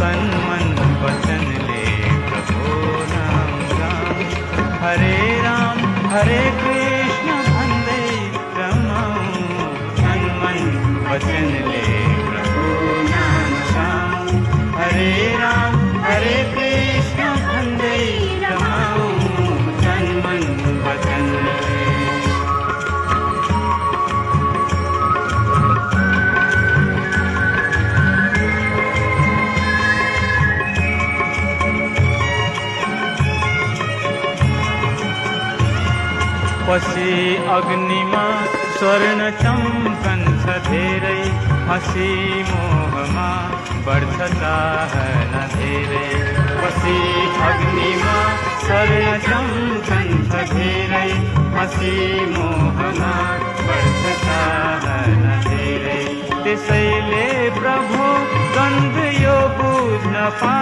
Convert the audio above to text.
तन मन वचन ले प्रभु नाम गाम हरे कृष्ण वंदे रमाऊं तन मन वचन ले प्रभु नाम गाम हरे कृष्ण वंदे रमाऊं तन मन वचन ले पसी अग्निमा स्वर्ण चम्कन छ धेरै हसी मोहमा बढ्छ चाहना धेरै पसी अग्निमा स्वर्ण चम्कन छ धेरै हसी मोहमा बढ्छ चाहना धेरै त्यसैले प्रभु गन्ध यो बुझ्न पा